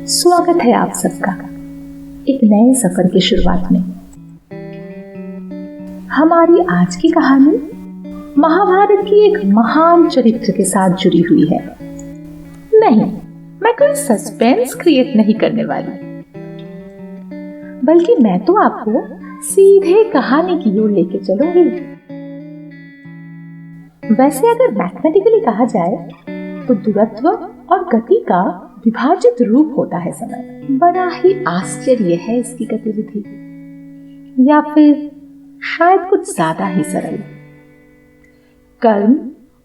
स्वागत है आप सबका एक नए सफर की शुरुआत में। हमारी आज की कहानी महाभारत की एक महान चरित्र के साथ जुड़ी हुई है। नहीं, मैं कोई सस्पेंस क्रिएट नहीं करने वाली, बल्कि मैं तो आपको सीधे कहानी की ओर लेके चलूंगी। वैसे अगर मैथमेटिकली कहा जाए तो दूरत्व और गति का विभाजित रूप होता है समय। बड़ा ही आश्चर्य है इसकी गतिविधि, या फिर शायद कुछ ज्यादा ही सरल। कर्म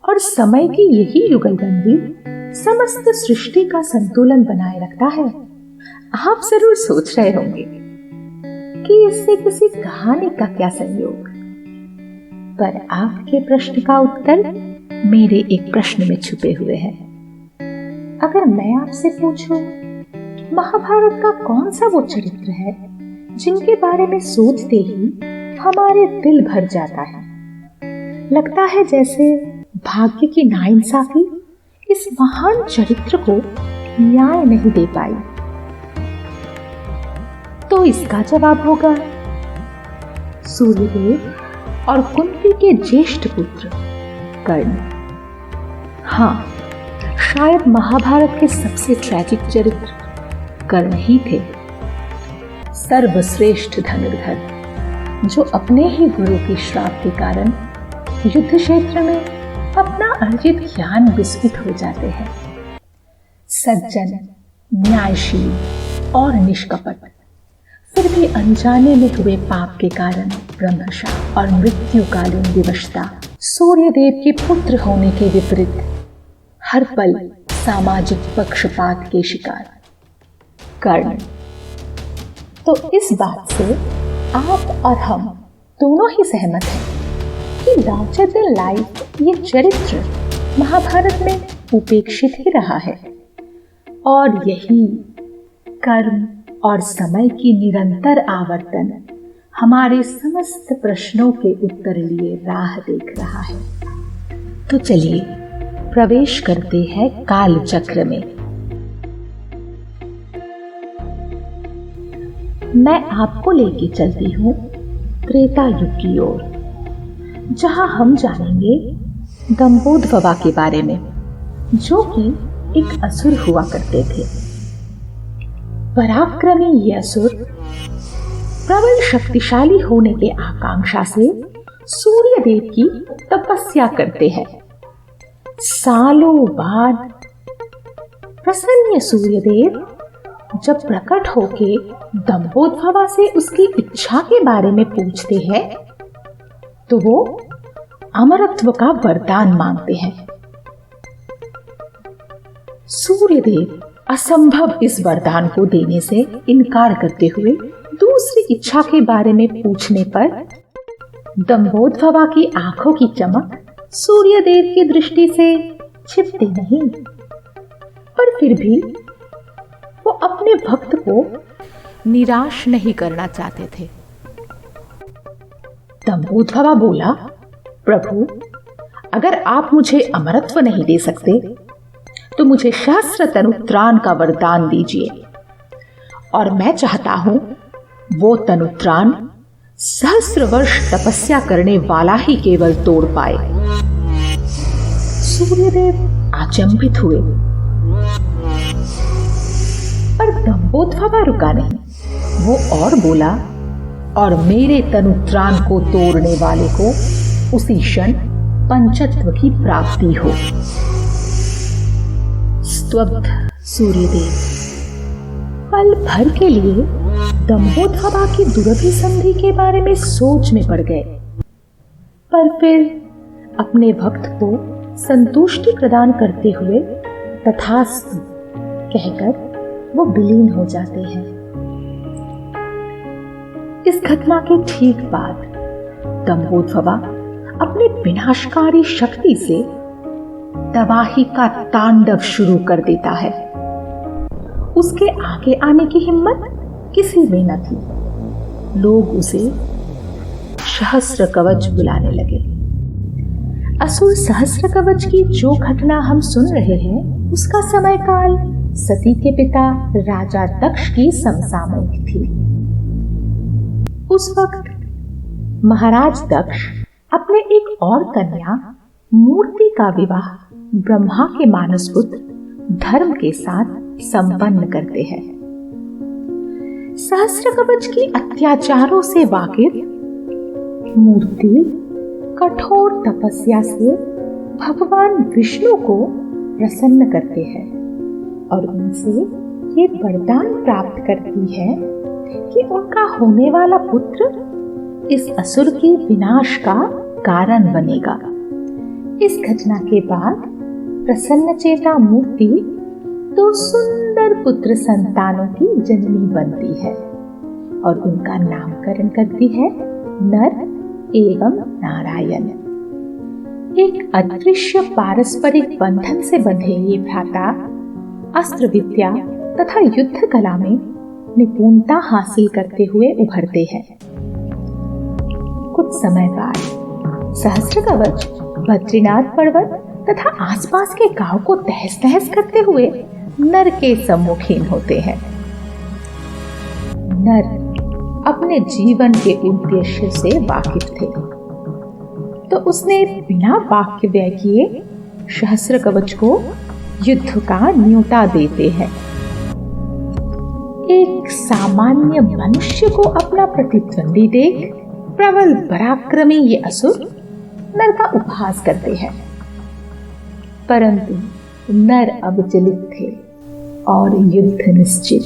और समय की यही युगलबंदी समस्त सृष्टि का संतुलन बनाए रखता है। आप जरूर सोच रहे होंगे कि इससे किसी कहानी का क्या संयोग, पर आपके प्रश्न का उत्तर मेरे एक प्रश्न में छुपे हुए है। अगर मैं आपसे पूछूं, महाभारत का कौन सा वो चरित्र है जिनके बारे में सोचते ही हमारे दिल भर जाता है? लगता है जैसे भाग्य की नाइंसाफी इस महान चरित्र को न्याय नहीं दे पाई। तो इसका जवाब होगा सूर्यदेव और कुंती के ज्येष्ठ पुत्र कर्ण। हाँ, शायद महाभारत के सबसे ट्रैजिक चरित्र कर्ण ही थे। सर्वश्रेष्ठ धनुर्धर जो अपने ही गुरु के श्राप के कारण युद्ध क्षेत्र में अपना अर्जित ज्ञान विस्मित हो जाते हैं। सज्जन, न्यायशील और निष्कपट, फिर भी अनजाने में हुए पाप के कारण ब्रह्मशाप और मृत्युकालीन विवशता, सूर्यदेव के पुत्र होने के विपरीत हर पल सामाजिक पक्षपात के शिकार कर्ण। तो इस बात से आप और हम दोनों ही सहमत हैं कि लार्जर देन लाइफ ये चरित्र महाभारत में उपेक्षित ही रहा है, और यही कर्म और समय की निरंतर आवर्तन हमारे समस्त प्रश्नों के उत्तर लिए राह देख रहा है। तो चलिए प्रवेश करते हैं काल चक्र में। मैं आपको लेके चलती हूँ त्रेता युग की ओर, जहां हम जानेंगे दंभोदभवा के बारे में, जो कि एक असुर हुआ करते थे। पराक्रमी ये असुर प्रबल शक्तिशाली होने के आकांक्षा से सूर्यदेव की तपस्या करते हैं। सालों बाद प्रसन्न सूर्यदेव जब प्रकट होके दंभोदभवा से उसकी इच्छा के बारे में पूछते हैं, तो वो अमरत्व का वरदान मांगते हैं। सूर्यदेव असंभव इस वरदान को देने से इनकार करते हुए दूसरी इच्छा के बारे में पूछने पर दंभोदभवा की आंखों की चमक सूर्यदेव की दृष्टि से छिपती नहीं, पर फिर भी वो अपने भक्त को निराश नहीं करना चाहते थे। दंभोदभवा बोला, प्रभु, अगर आप मुझे अमरत्व नहीं दे सकते तो मुझे सहस्र तनुत्राण का वरदान दीजिए, और मैं चाहता हूं वो तनुत्राण सहस्र वर्ष तपस्या करने वाला ही केवल तोड़ पाए। सूर्यदेव अचंभित हुए, पर दंभोदभवा रुका नहीं। वो और बोला, और मेरे तनुत्राण को तोड़ने वाले को उसी क्षण पंचत्व की प्राप्ति हो। स्तब्ध सूर्यदेव पल भर के लिए दंभोदभवा की दुरभिसंधि के बारे में सोच में पड़ गए, पर फिर अपने भक्त को संतुष्टि प्रदान करते हुए तथास्तु कहकर वो विलीन हो जाते हैं। इस घटना के ठीक बाद दंभोदभवा अपनी विनाशकारी शक्ति से तबाही का तांडव शुरू कर देता है। उसके आगे आने की हिम्मत किसी में न थी। लोग उसे सहस्र कवच बुलाने लगे। असुर सहस्र कवच की जो घटना हम सुन रहे हैं, उसका समय काल सती के पिता राजा दक्ष की समसामयिक थी। उस वक्त महाराज दक्ष अपने एक और कन्या मूर्ति का विवाह ब्रह्मा के मानस पुत्र धर्म के साथ संपन्न करते हैं। सहस्त्रकवच की अत्याचारों से वाकिफ मूर्ति कठोर तपस्या से भगवान विष्णु को प्रसन्न करते हैं और उनसे ये वरदान प्राप्त करती है कि उनका होने वाला पुत्र इस असुर के विनाश का कारण बनेगा। इस घटना के बाद प्रसन्नचेता मूर्ति 2 सुंदर पुत्र संतानों की जननी बनती है और उनका नामकरण करती है नर एवं नारायण। एक अदृश्य पारस्परिक बंधन से बंधे ये भ्राता अस्त्र विद्या तथा युद्ध कला में निपुणता हासिल करते हुए उभरते हैं। कुछ समय बाद सहस्त्रकवच बद्रीनाथ पर्वत तथा आसपास के गांव को तहस नहस करते हुए नर के सम्मुखीन होते हैं। नर अपने जीवन के उद्देश्य से वाकिफ थे, तो उसने बिना वाक्य व्यय किए सहस्त्रकवच को युद्ध का न्योता देते हैं। एक सामान्य मनुष्य को अपना प्रतिद्वंदी देख प्रबल पराक्रमी ये असुर नर का उपहास करते हैं, परंतु नर अब जलित थे और युद्ध निश्चित।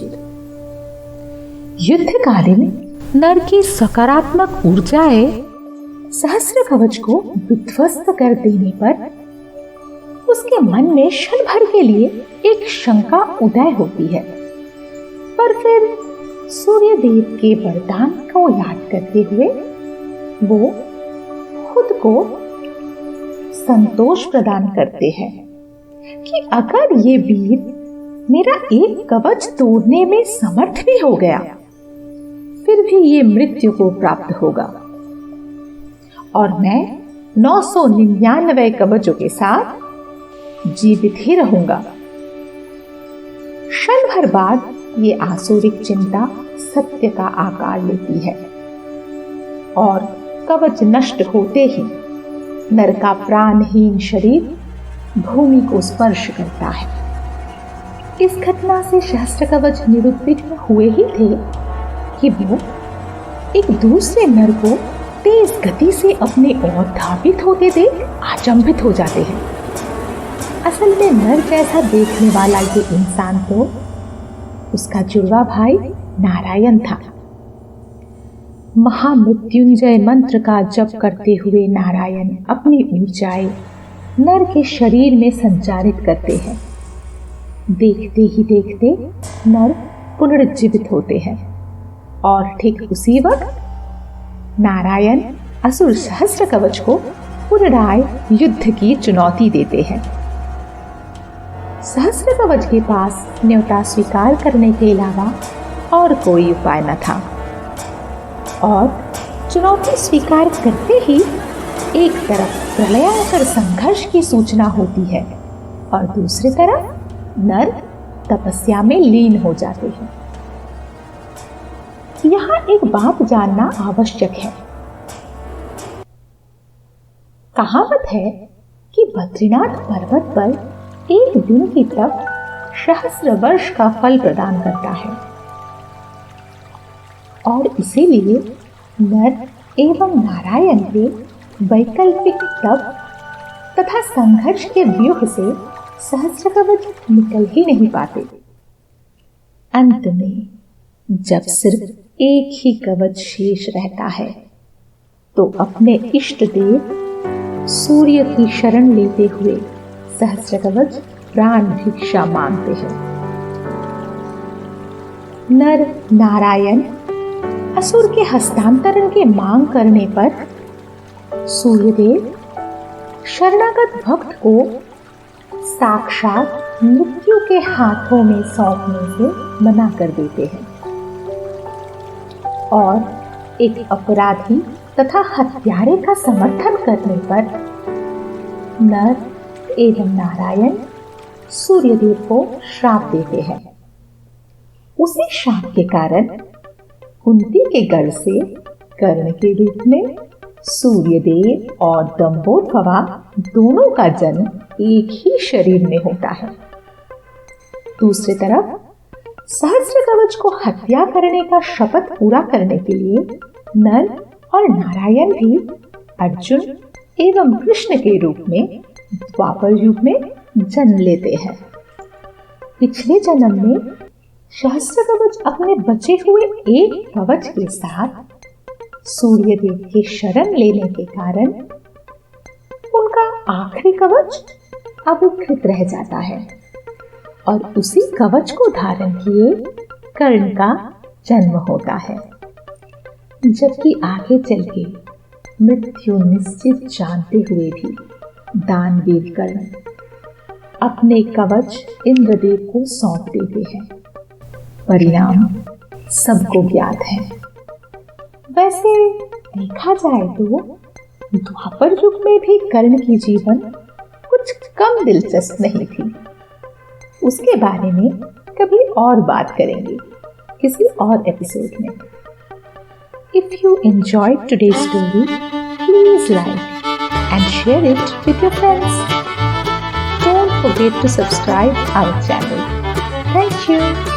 युद्ध कालीन नर की सकारात्मक ऊर्जाएं सहस्त्रकवच को विध्वस्त कर देने पर उसके मन में क्षण भर के लिए एक शंका उदय होती है, पर फिर सूर्य देव के वरदान को याद करते हुए वो खुद को संतोष प्रदान करते हैं कि अगर ये वीर मेरा एक कवच तोड़ने में समर्थ भी हो गया, फिर भी ये मृत्यु को प्राप्त होगा और मैं 999 कवचों के साथ जीवित ही रहूंगा। क्षण भर बाद ये आसुरिक चिंता सत्य का आकार लेती है और कवच नष्ट होते ही नर का प्राणहीन शरीर भूमि को स्पर्श करता है। इस घटना से सहस्त्रकवच निरुद्विग्न हुए ही थे कि वो एक दूसरे नर को तेज गति से अपने ओर धावित होते देख अचंभित हो जाते हैं। असल में नर जैसा देखने वाला ये इंसान तो उसका जुड़वा भाई नारायण था। महामृत्युंजय मंत्र का जप करते हुए नारायण अपनी ऊर्जाएं नर के शरीर में संचारित करते हैं। देखते ही देखते नर पुनर्जीवित होते हैं और ठीक उसी वक्त नारायण असुर सहस्त्रकवच को पुनराय युद्ध की चुनौती देते हैं। सहस्त्रकवच के पास न्योता स्वीकार करने के अलावा और कोई उपाय न था और चुनौती स्वीकार करते ही एक तरफ प्रलयंकर संघर्ष की सूचना होती है और दूसरी तरफ नर तपस्या में लीन हो जाते हैं। यहाँ एक बात जानना आवश्यक है। कहावत है कि बद्रीनाथ पर्वत पर एक दिन की तप सहस्र वर्ष का फल प्रदान करता है और इसीलिए नर एवं नारायण के वैकल्पिक तप तथा संघर्ष के व्यूह से सहस्त्रकवच निकल ही नहीं पाते। अंत में जब सिर्फ एक ही कवच शेष रहता है तो अपने इष्ट देव सूर्य की शरण लेते हुए सहस्त्रकवच प्राण भिक्षा मांगते हैं। नर नारायण असुर के हस्तांतरण की मांग करने पर सूर्यदेव शरणागत भक्त को साक्षात मृत्यु के हाथों में सौंपने से मना कर देते हैं और एक अपराधी तथा हत्यारे का समर्थन करने पर नर एवं नारायण सूर्यदेव को श्राप देते हैं। उसी श्राप के कारण कुंती के गर्भ से कर्ण के रूप में सूर्यदेव और दंभोदभवा दोनों का जन्म एक ही शरीर में होता है। दूसरी तरफ सहस्त्रकवच को हत्या करने का शपथ पूरा करने के लिए नर और नारायण भी अर्जुन एवं कृष्ण के रूप में द्वापर युग में जन्म लेते हैं। पिछले जन्म में सहस्त्रकवच अपने बचे हुए एक कवच के साथ सूर्यदेव की शरण लेने के कारण उनका आखिरी कवच अविकृत रह जाता है और उसी कवच को धारण किए कर्ण का जन्म होता है। जबकि आगे चल के मृत्यु निश्चित जानते हुए भी दानवीर कर्ण अपने कवच इंद्रदेव को सौंप देते हैं। परिणाम सबको ज्ञात है। वैसे देखा जाए तो द्वापर युग में भी कर्ण की जीवन कुछ कम दिलचस्प नहीं थी। उसके बारे में कभी और बात करेंगे किसी और एपिसोड में। If you enjoyed today's story, please like and share it with your friends. Don't forget to subscribe our channel. Thank you.